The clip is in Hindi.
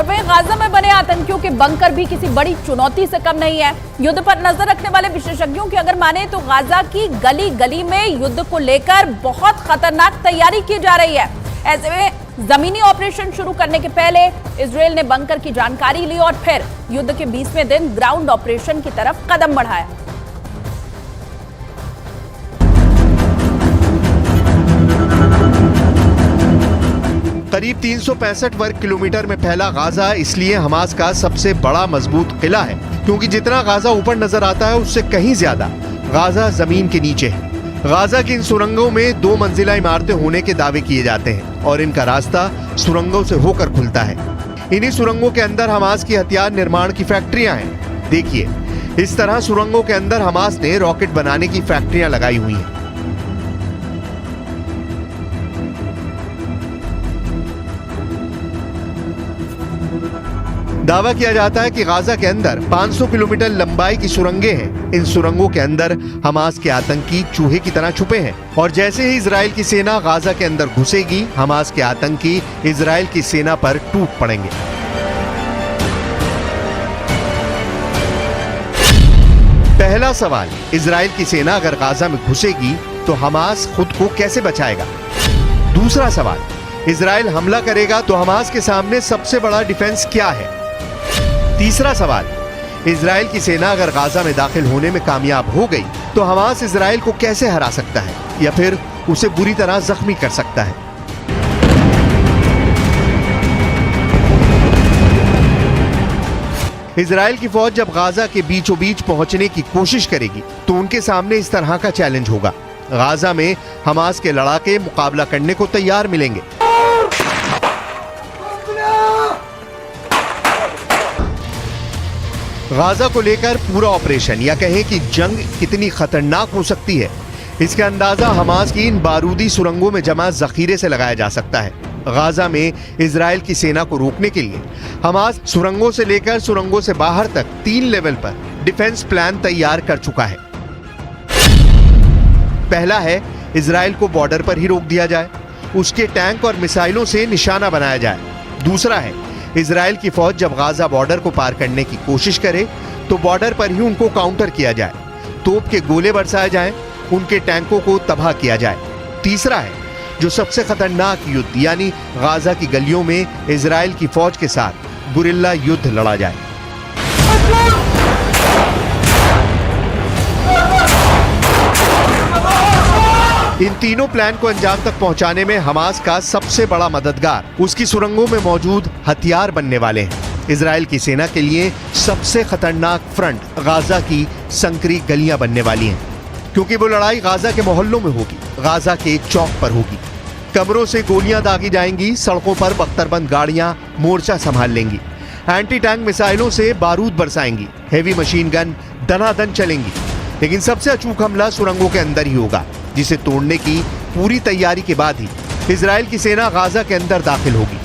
और वहीं गाजा में बने आतंकियों के बंकर भी किसी बड़ी चुनौती से कम नहीं है। युद्ध पर नजर रखने वाले विशेषज्ञों की अगर माने तो गाजा की गली गली में युद्ध को लेकर बहुत खतरनाक तैयारी की जा रही है। ऐसे में जमीनी ऑपरेशन शुरू करने के पहले इजराइल ने बंकर की जानकारी ली और फिर युद्ध के 20वें दिन ग्राउंड ऑपरेशन की तरफ कदम बढ़ाया। करीब 365 वर्ग किलोमीटर में फैला गाजा इसलिए हमास का सबसे बड़ा मजबूत किला है, क्योंकि जितना गाजा ऊपर नजर आता है उससे कहीं ज्यादा गाजा जमीन के नीचे है। गाजा की इन सुरंगों में 2 मंजिला इमारतें होने के दावे किए जाते हैं और इनका रास्ता सुरंगों से होकर खुलता है। इन्हीं सुरंगों के अंदर हमास की हथियार निर्माण की फैक्ट्रियां हैं। देखिए, इस तरह सुरंगों के अंदर हमास ने रॉकेट बनाने की फैक्ट्रियां लगाई हुई हैं। दावा किया जाता है कि गाजा के अंदर 500 किलोमीटर लंबाई की सुरंगें हैं। इन सुरंगों के अंदर हमास के आतंकी चूहे की तरह छुपे हैं और जैसे ही इजराइल की सेना गाजा के अंदर घुसेगी, हमास के आतंकी इजराइल की सेना पर टूट पड़ेंगे। पहला सवाल, इजराइल की सेना अगर गाजा में घुसेगी तो हमास खुद को कैसे बचाएगा? दूसरा सवाल, इजराइल हमला करेगा तो हमास के सामने सबसे बड़ा डिफेंस क्या है? तीसरा सवाल, इजराइल की सेना अगर गाजा में दाखिल होने में कामयाब हो गई तो हमास इजराइल को कैसे हरा सकता है या फिर उसे बुरी तरह जख्मी कर सकता है? इजराइल की फौज जब गाजा के बीचों बीच पहुंचने की कोशिश करेगी तो उनके सामने इस तरह का चैलेंज होगा। गाजा में हमास के लड़ाके मुकाबला करने को तैयार मिलेंगे। गाजा को लेकर पूरा ऑपरेशन या कहें कि जंग कितनी खतरनाक हो सकती है, इसका अंदाजा हमास की इन बारूदी सुरंगों में जमा जखीरे से लगाया जा सकता है। गाजा में इजराइल की सेना को रोकने के लिए हमास सुरंगों से लेकर सुरंगों से बाहर तक 3 लेवल पर डिफेंस प्लान तैयार कर चुका है। पहला है, इजराइल को बॉर्डर पर ही रोक दिया जाए, उसके टैंक और मिसाइलों से निशाना बनाया जाए। दूसरा है, इजराइल की फौज जब गाजा बॉर्डर को पार करने की कोशिश करे तो बॉर्डर पर ही उनको काउंटर किया जाए, तोप के गोले बरसाए जाएं, उनके टैंकों को तबाह किया जाए। तीसरा है, जो सबसे खतरनाक युद्ध यानी गाजा की गलियों में इजराइल की फौज के साथ गुरिल्ला युद्ध लड़ा जाए। इन तीनों प्लान को अंजाम तक पहुंचाने में हमास का सबसे बड़ा मददगार उसकी सुरंगों में मौजूद हथियार बनने वाले हैं। इजराइल की सेना के लिए सबसे खतरनाक फ्रंट गाजा की संकरी गलियां बनने वाली हैं, क्योंकि वो लड़ाई गाजा के मोहल्लों में होगी, गाजा के चौक पर होगी। कमरों से गोलियां दागी जाएंगी, सड़कों पर बख्तरबंद गाड़ियां मोर्चा संभाल लेंगी, एंटी टैंक मिसाइलों से बारूद बरसाएंगी, हेवी मशीन गन दनादन चलेंगी। लेकिन सबसे अचूक हमला सुरंगों के अंदर ही होगा, जिसे तोड़ने की पूरी तैयारी के बाद ही इजराइल की सेना गाजा के अंदर दाखिल होगी।